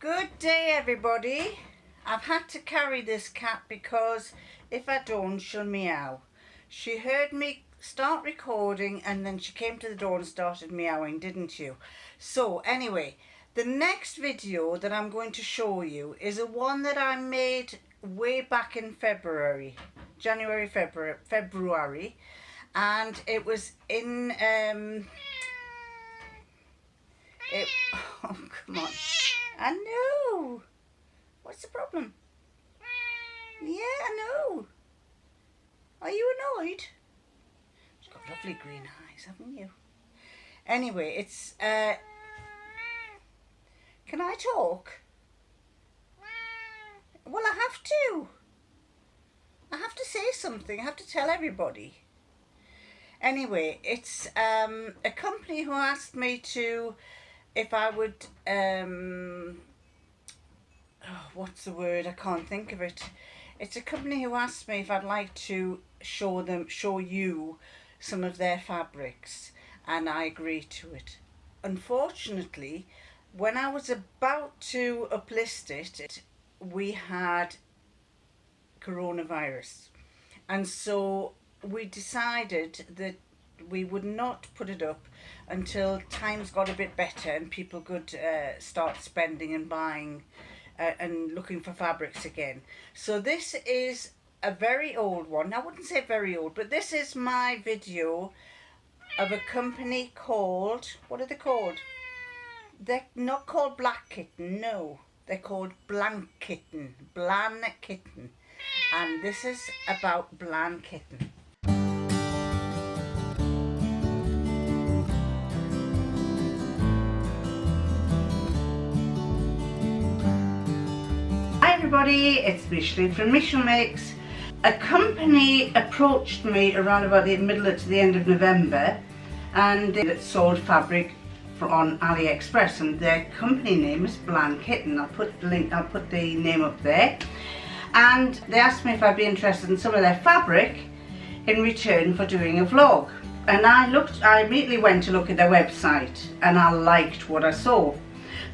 Good day, everybody. I've had to carry this cat because if I don't, she'll meow. She heard me start recording and then she came to the door and started meowing, didn't you? So anyway, the next video that I'm going to show you is a one that I made way back in February, February, and it was in oh, come on. I know. What's the problem? Yeah, I know. Are you annoyed? You've got lovely green eyes, haven't you? Anyway, it's can I talk? Well, I have to. I have to say something. I have to tell everybody. Anyway, it's a company who asked me to, if I would, what's the word? I can't think of it. It's a company who asked me if I'd like to show you some of their fabrics, and I agreed to it. Unfortunately, when I was about to uplist it, we had coronavirus, and so we decided that we would not put it up until times got a bit better and people could start spending and buying and looking for fabrics again. So this is a very old one. I wouldn't say very old, but this is my video of a company called, what are they called? They're not called Blankitten, no. They're called Blankitten. And this is about Blankitten. Hi everybody, it's Micheline from Micheline Makes. A company approached me around about the middle to the end of November, and it sold fabric on AliExpress, and their company name is Blankitten. I'll put the name up there. And they asked me if I'd be interested in some of their fabric in return for doing a vlog. And I immediately went to look at their website and I liked what I saw.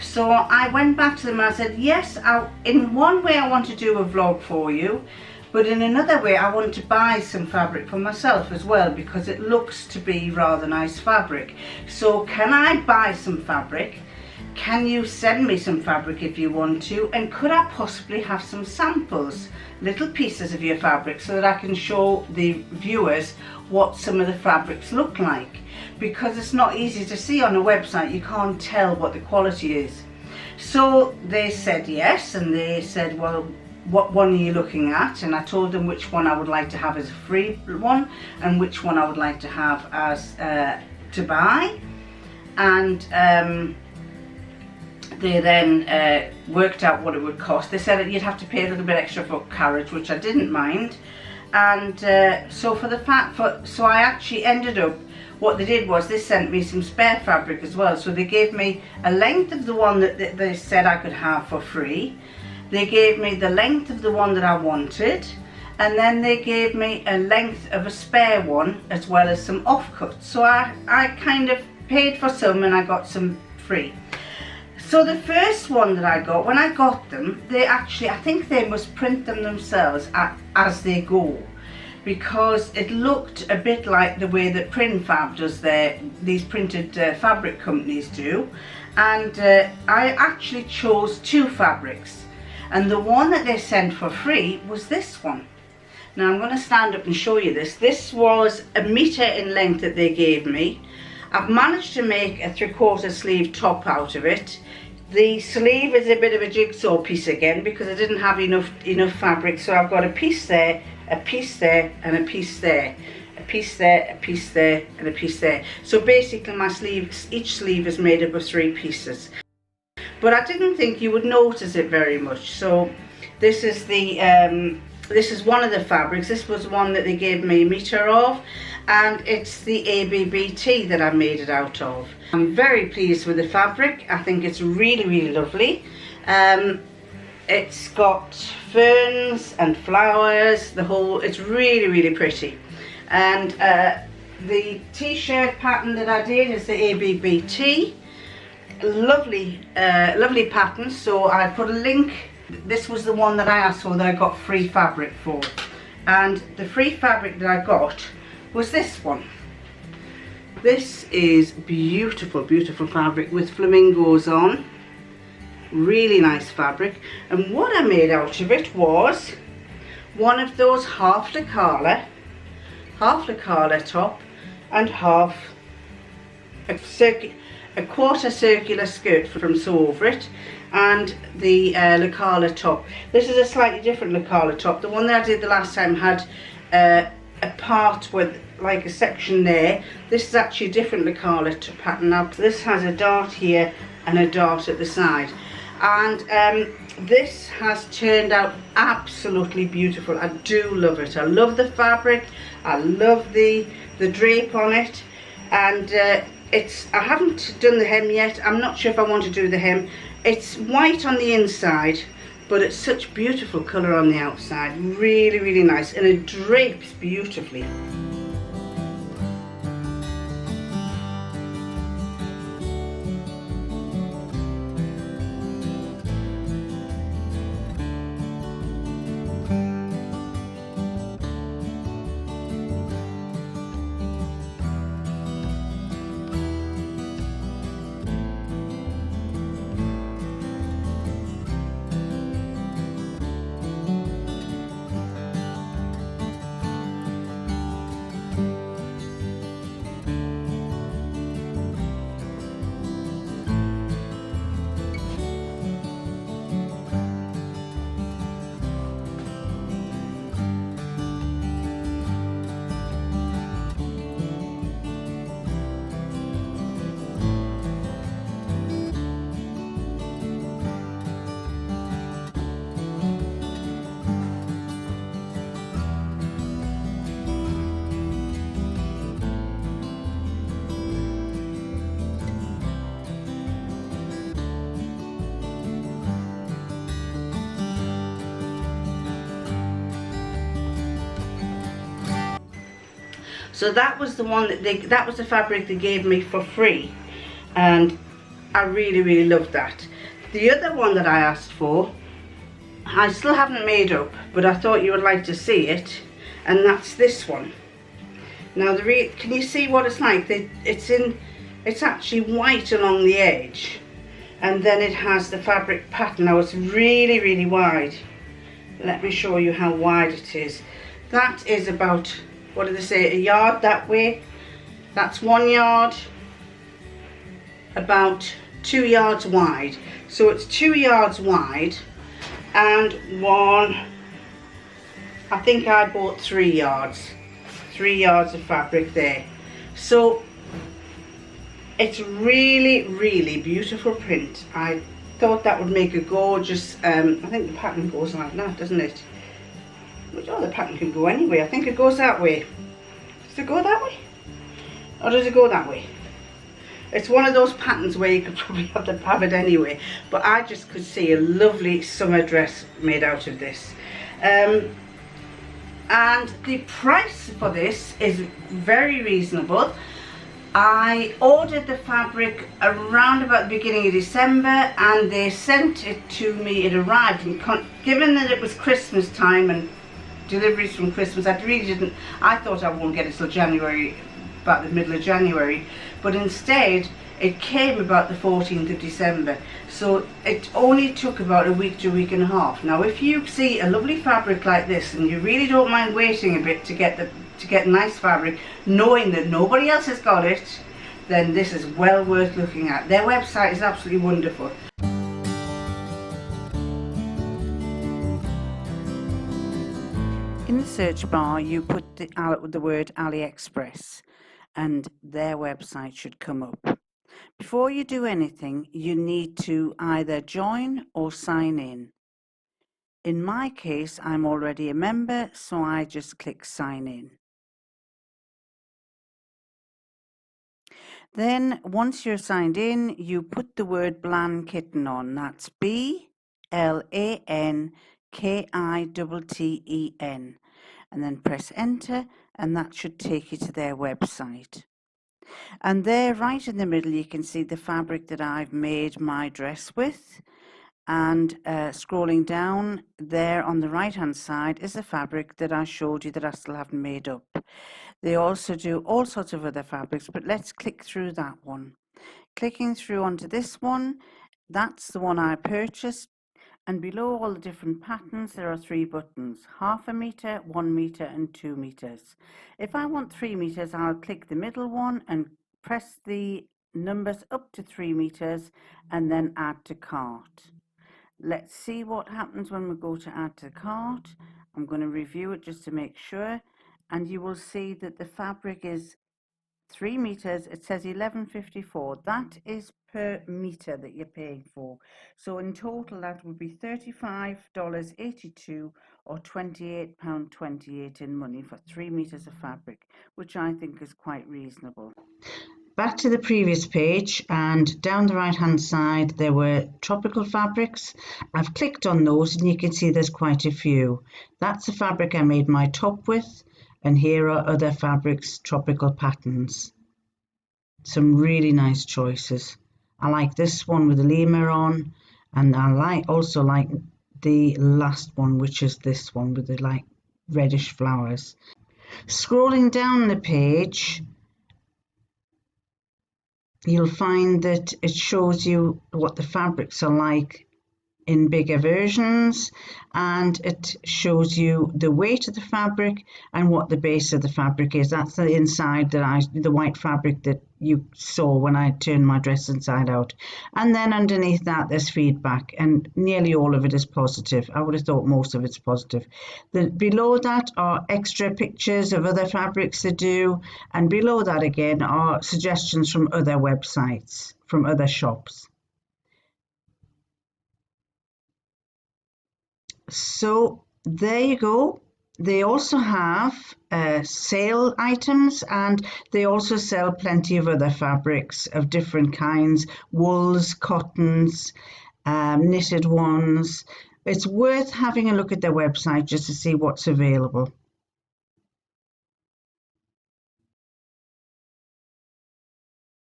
So I went back to them and I said, yes, in one way I want to do a vlog for you, but in another way I want to buy some fabric for myself as well, because it looks to be rather nice fabric. So can I buy some fabric? Can you send me some fabric if you want to? And could I possibly have some samples, little pieces of your fabric, so that I can show the viewers what some of the fabrics look like? Because it's not easy to see on a website. You can't tell what the quality is. So they said yes, and they said, well, what one are you looking at? And I told them which one I would like to have as a free one and which one I would like to have as to buy. And they then worked out what it would cost. They said that you'd have to pay a little bit extra for carriage, which I didn't mind. And so so I actually ended up, what they did was they sent me some spare fabric as well. So they gave me a length of the one that they said I could have for free. They gave me the length of the one that I wanted, and then they gave me a length of a spare one as well as some offcuts. So I kind of paid for some and I got some free. So the first one that I got, when I got them, they actually, I think they must print them themselves as they go, because it looked a bit like the way that Printfab does these printed fabric companies do. And I actually chose two fabrics, and the one that they sent for free was this one. Now I'm going to stand up and show you this. This was 1 meter in length that they gave me. I've managed to make a 3/4 sleeve top out of it. The sleeve is a bit of a jigsaw piece again, because I didn't have enough fabric, so I've got a piece there, a piece there, and a piece there, a piece there, a piece there, and a piece there. So basically my sleeves, each sleeve is made up of 3 pieces. But I didn't think you would notice it very much. So this is this is one of the fabrics. This was one that they gave me 1 meter of, and it's the ABB tee that I made it out of. I'm very pleased with the fabric. I think it's really, really lovely. It's got ferns and flowers, it's really, really pretty. And the t-shirt pattern that I did is the ABB tee. lovely lovely patterns. So I put a link. This was the one that I asked for, that I got free fabric for, and the free fabric that I got was this one. This is beautiful, beautiful fabric with flamingos on. Really nice fabric. And what I made out of it was one of those half Lekala top and half a quarter circular skirt from Sew Over It, and the Lekala top. This is a slightly different Lekala top. The one that I did the last time had a part with like a section there. This is actually a different Lekala pattern. Now this has a dart here and a dart at the side, and this has turned out absolutely beautiful. I do love it. I love the fabric. I love the drape on it, and I haven't done the hem yet. I'm not sure if I want to do the hem. It's white on the inside, but it's such beautiful colour on the outside. Really, really nice, and it drapes beautifully. So that was the one that was the fabric they gave me for free, and I really, really loved that. The other one that I asked for, I still haven't made up, but I thought you would like to see it, and that's this one. Now can you see what it's like? It's actually white along the edge, and then it has the fabric pattern. Now it's really, really wide. Let me show you how wide it is. That is about, what do they say, a yard that way. That's 1 yard, about 2 yards wide. So it's 2 yards wide, and I think I bought 3 yards. 3 yards of fabric there. So it's really, really beautiful print. I thought that would make a gorgeous, I think the pattern goes like that, doesn't it? Oh, the pattern can go anyway. I think it goes that way. Does it go that way? Or does it go that way? It's one of those patterns where you could probably have it anyway. But I just could see a lovely summer dress made out of this. And the price for this is very reasonable. I ordered the fabric around about the beginning of December, and they sent it to me. It arrived, and given that it was Christmas time and deliveries from Christmas, I thought I won't get it till January, about the middle of January, but instead it came about the 14th of December. So it only took about a week to a week and a half. Now if you see a lovely fabric like this and you really don't mind waiting a bit to get nice fabric, knowing that nobody else has got it, then this is well worth looking at. Their website is absolutely wonderful. In the search bar, you put the word AliExpress, and their website should come up. Before you do anything, you need to either join or sign in. In my case, I'm already a member, so I just click sign in. Then, once you're signed in, you put the word Blankitten on. That's BLANKITTEN, and then press enter, and that should take you to their website. And there, right in the middle, you can see the fabric that I've made my dress with. And scrolling down there on the right hand side is the fabric that I showed you that I still haven't made up. They also do all sorts of other fabrics, but let's click through that one. Clicking through onto this one, that's the one I purchased. And below all the different patterns, there are 3 buttons: 1/2 meter, 1 meter, and 2 meters. If I want 3 meters, I'll click the middle one and press the numbers up to 3 meters and then add to cart. Let's see what happens when we go to add to cart. I'm going to review it just to make sure, and you will see that the fabric is 3 meters. It says 11.54. That is per meter that you're paying for. So in total that would be $35.82 or £28.28 in money for 3 meters of fabric, which I think is quite reasonable. Back to the previous page, and down the right hand side there were tropical fabrics. I've clicked on those and you can see there's quite a few. That's the fabric I made my top with, and here are other fabrics, tropical patterns. Some really nice choices. I like this one with the lemur on, and I also like the last one, which is this one with the like reddish flowers. Scrolling down the page, you'll find that it shows you what the fabrics are like in bigger versions, and it shows you the weight of the fabric and what the base of the fabric is. That's the inside the white fabric that you saw when I turned my dress inside out. And then underneath that there's feedback, and nearly all of it is positive. I would have thought most of it's positive. Below that are extra pictures of other fabrics they do, and below that again are suggestions from other websites, from other shops. So there you go. They also have sale items, and they also sell plenty of other fabrics of different kinds: wools, cottons, knitted ones. It's worth having a look at their website just to see what's available.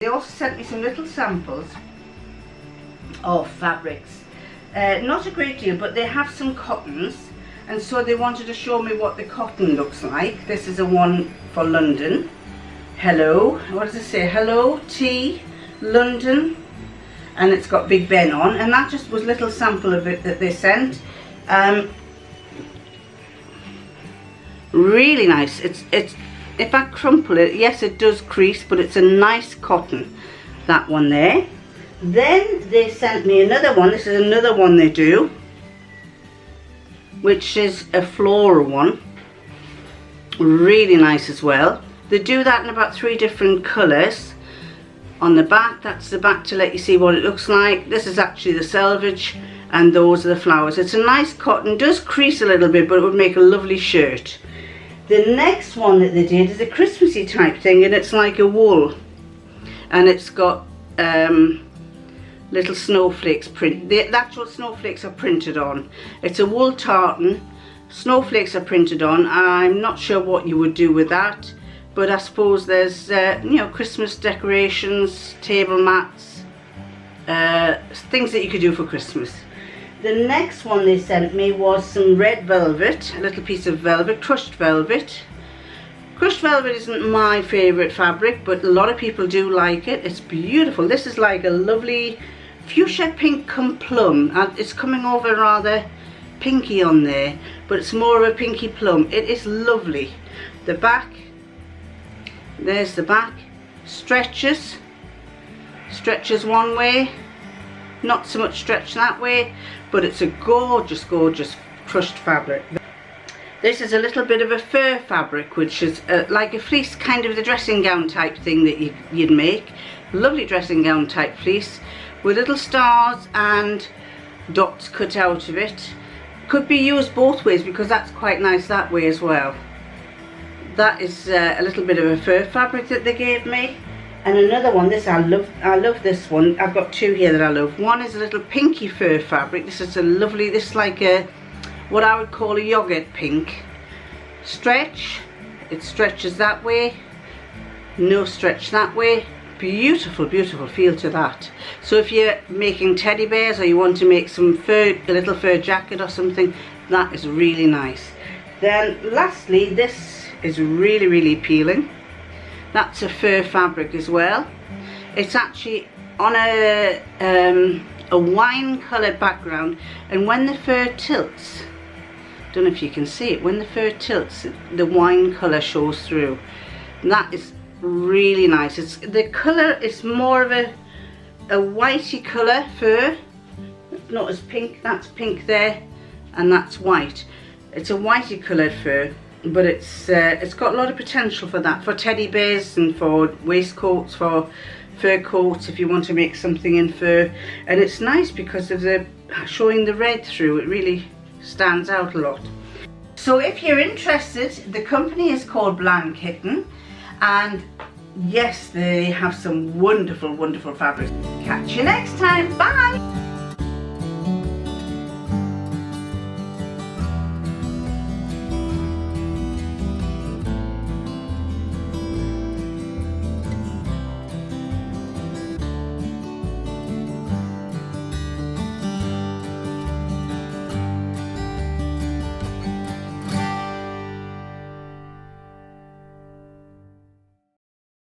They also sent me some little samples of fabrics. Not a great deal, but they have some cottons, and so they wanted to show me what the cotton looks like. This is a one for London. Hello, what does it say? Hello Tea London, and it's got Big Ben on, and that just was a little sample of it that they sent. Really nice. It's if I crumple it, yes it does crease, but it's a nice cotton, that one there. Then they sent me another one. This is another one they do, which is a floral one. Really nice as well. They do that in about 3 different colours. On the back, that's the back to let you see what it looks like. This is actually the selvage, and those are the flowers. It's a nice cotton, does crease a little bit, but it would make a lovely shirt. The next one that they did is a Christmassy type thing, and it's like a wool, and it's got little snowflakes print. The actual snowflakes are printed on. It's a wool tartan. Snowflakes are printed on. I'm not sure what you would do with that, but I suppose there's you know, Christmas decorations, table mats, things that you could do for Christmas. The next one they sent me was some red velvet, a little piece of velvet, crushed velvet. Crushed velvet isn't my favourite fabric, but a lot of people do like it. It's beautiful. This is like a lovely fuchsia pink come plum, and it's coming over rather pinky on there, but it's more of a pinky plum. It is lovely. The back, there's the back, stretches one way, not so much stretch that way, but it's a gorgeous, gorgeous crushed fabric. This is a little bit of a fur fabric, which is like a fleece, kind of the dressing gown type thing that you'd make. Lovely dressing gown type fleece with little stars and dots cut out of it. Could be used both ways because that's quite nice that way as well. That is a little bit of a fur fabric that they gave me. And another one, this I love this one. I've got 2 here that I love. One is a little pinky fur fabric. This is a lovely, this is like a, what I would call a yogurt pink. Stretch, it stretches that way. no stretch that way. Beautiful, beautiful feel to that. So if you're making teddy bears or you want to make some fur, a little fur jacket or something, that is really nice. Then lastly, this is really, really appealing. That's a fur fabric as well. It's actually on a wine coloured background, and when the fur tilts, don't know if you can see it, when the fur tilts, the wine colour shows through. And that is really nice. The colour is more of a whitey colour fur, not as pink. That's pink there, and that's white. It's a whitey coloured fur, but it's got a lot of potential for that, for teddy bears and for waistcoats, for fur coats if you want to make something in fur. And it's nice because of the showing the red through. It really stands out a lot. So if you're interested, the company is called Blankitten, and yes, they have some wonderful, wonderful fabrics. Catch you next time. Bye.